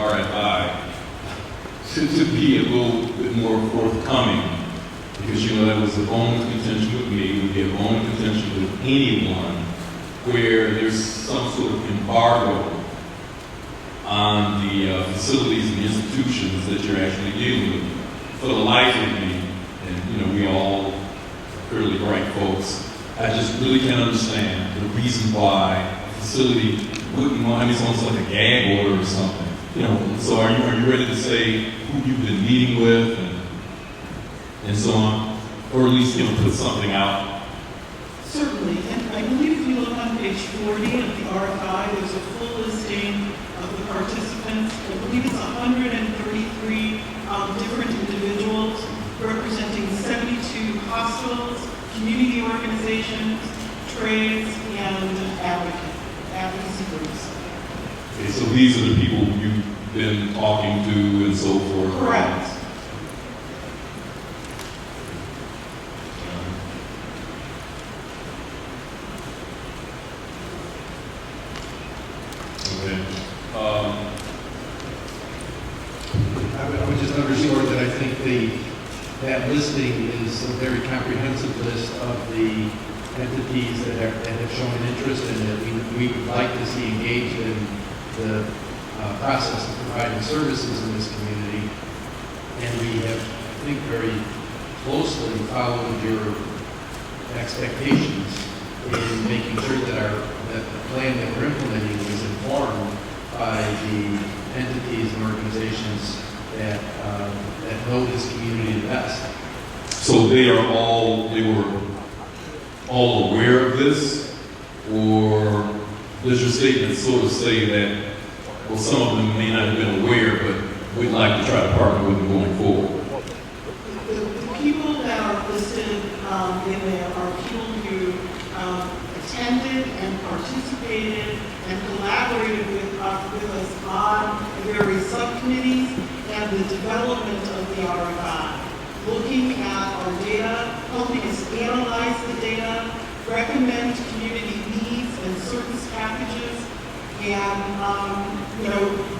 RFI to be a little bit more forthcoming, because that was a bone of contention with me, it would be a bone of contention with anyone, where there's some sort of embargo on the facilities and institutions that you're actually dealing with. For the life of me, and we all are fairly bright folks, I just really can't understand the reason why a facility wouldn't want. I mean, it's almost like a gag order or something. So are you ready to say who you've been meeting with and so on, or at least put something out? Certainly, and I believe if you look on page 40 of the RFI, there's a full listing of the participants. I believe it's 133 different individuals representing 72 hospitals, community organizations, trades, and advocacy groups. Okay, so these are the people you've been talking to and so forth? Correct. I would just underscore that I think that listing is a very comprehensive list of the entities that have shown interest and that we would like to see engaged in the process of providing services in this community. And we have, I think, very closely followed your expectations in making sure that the plan that we're implementing is informed by the entities and organizations that know this community the best. So they were all aware of this, or does your statement sort of say that, well, some of them may not have been aware, but we'd like to try to partner with them going forward? The people that are listed in there are people who attended and participated and collaborated with us on the various subcommittees and the development of the RFI, looking at our data, helping us analyze the data, recommend community needs and service packages, and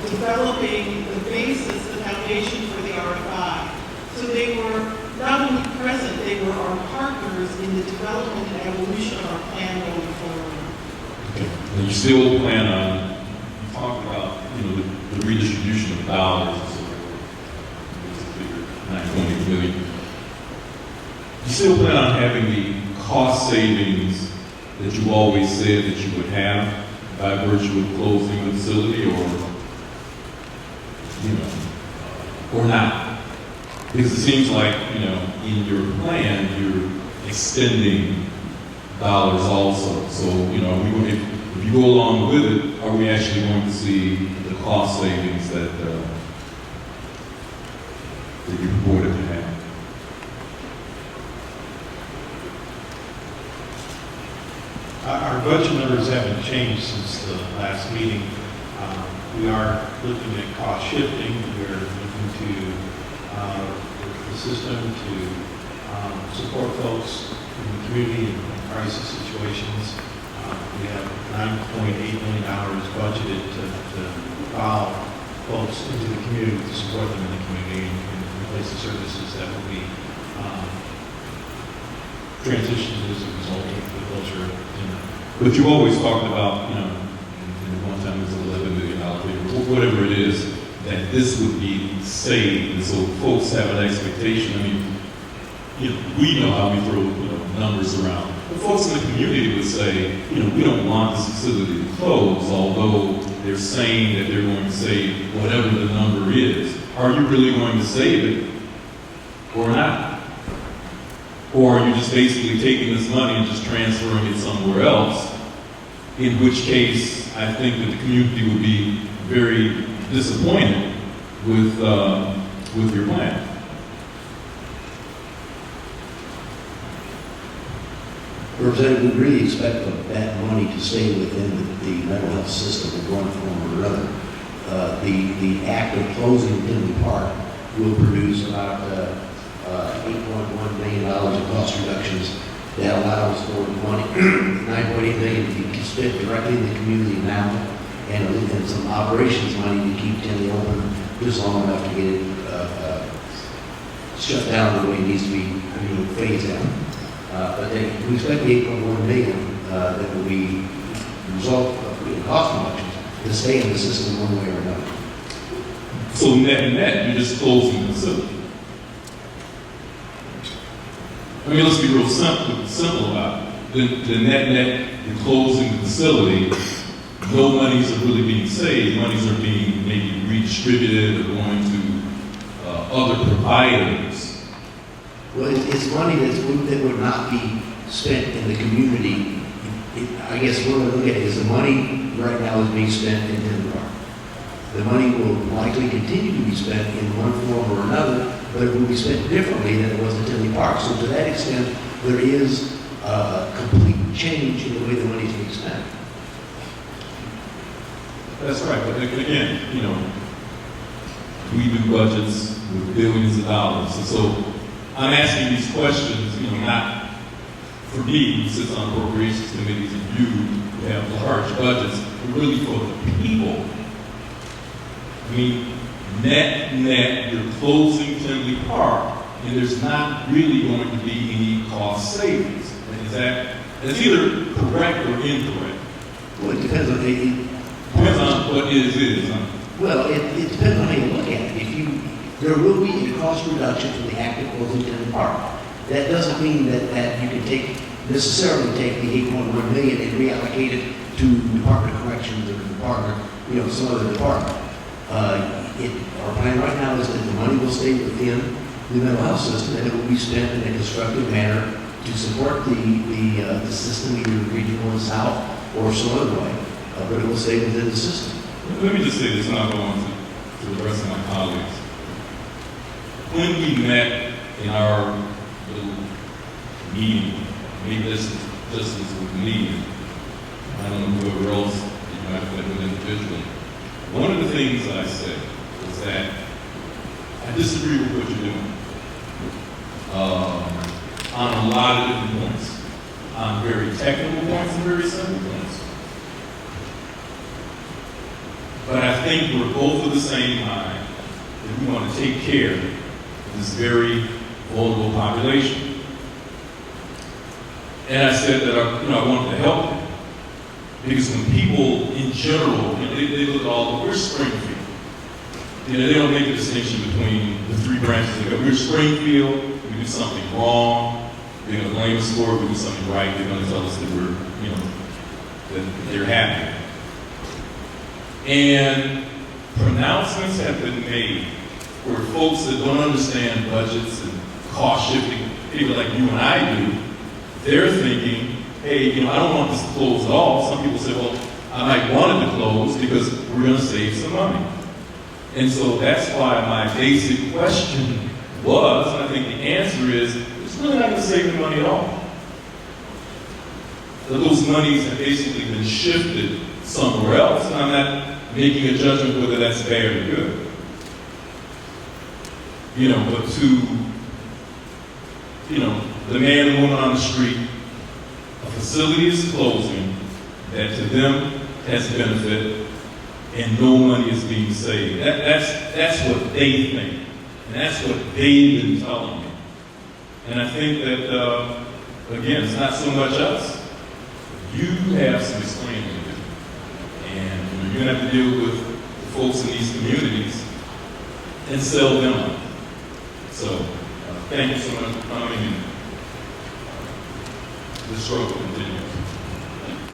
developing the basis, the foundation for the RFI. So they were not only present, they were our partners in the development and evolution of our plan going forward. Okay. And you still plan on, you talked about, the redistribution of dollars and so forth, 9.8 million. You still plan on having the cost savings that you always said that you would have by virtue of closing the facility, or not? Because it seems like, in your plan, you're extending dollars also. So, if you go along with it, are we actually going to see the cost savings that you purported to have? Our budget numbers haven't changed since the last meeting. We are looking at cost shifting. We're looking to the system to support folks in the community in crisis situations. We have $9.8 million budgeted to follow folks into the community, to support them in the community and replace the services that will be transitioned as a result of the closure. But you always talked about, and one time it was $11 million figure, whatever it is, that this would be saved, and so folks have an expectation. I mean, we know how we throw numbers around. But folks in the community would say, we don't want this facility to close, although they're saying that they're going to save whatever the number is. Are you really going to save it or not? Or are you just basically taking this money and just transferring it somewhere else? In which case, I think that the community would be very disappointed with your plan. Representative, we really expect that money to stay within the mental health system in one form or another. The act of closing Tinley Park will produce about $8.1 million in cost reductions. That allows for the money, $9.8 million to be spent directly in the community now, and some operations money to keep Tinley open just long enough to get it shut down the way it needs to be, phased out. But we expect the 8.1 million that will be the result of cost reductions to stay in the system one way or another. So net, you're just closing the facility. I mean, let's be real simple about it. The net, you're closing the facility. No monies are really being saved. Monies are being maybe redistributed or going to other providers. Well, it's money that would not be spent in the community. I guess what we're looking at is the money right now is being spent in Tinley Park. The money will likely continue to be spent in one form or another, but it will be spent differently than it was in Tinley Park. So to that extent, there is a complete change in the way the money is being spent. That's right, but again, we do budgets with billions of dollars, and so I'm asking these questions, not for me, who sits on appropriations committees, and you who have large budgets, but really for the people. I mean, net, you're closing Tinley Park, and there's not really going to be any cost savings. That's either correct or incorrect. Well, it depends on Depends on what it is. Well, it depends on how you look at it. There will be a cost reduction from the act of closing Tinley Park. That doesn't mean that you can necessarily take the 8.1 million and reallocate it to Department of Corrections or Department, some other department. Our plan right now is that the money will stay within the mental health system and it will be spent in a constructive manner to support the system, either regional and south or some other way. But it will stay within the system. Let me just say this, and I'll go on to the rest of my colleagues. When we met in our little meeting, maybe this is just with me, I don't know whoever else you might have met with individually. One of the things I said was that I disagree with what you're doing on a lot of different points, on very technical points and very simple points. But I think we're both of the same mind that we want to take care of this very vulnerable population. And I said that I wanted to help them. Because when people in general, they look at all, we're Springfield. They don't make a distinction between the three branches. They go, we're Springfield, we do something wrong, they're going to blame us for it, we do something right, they're going to tell us that we're, that they're happy. And pronouncements have been made where folks that don't understand budgets and cost shifting, people like you and I do, they're thinking, hey, I don't want this to close at all. Some people say, well, I might want it to close because we're going to save some money. And so that's why my basic question was, and I think the answer is, it's really not going to save the money at all. Those monies have basically been shifted somewhere else, and I'm not making a judgment whether that's bad or good. But to, the man and woman on the street, a facility is closing that to them has benefit and no money is being saved. That's what they think. And that's what they've been telling me. And I think that, again, it's not so much us. You have some explaining to do. And you're going to have to deal with the folks in these communities and sell them on. So, thank you so much for coming, and the struggle continues.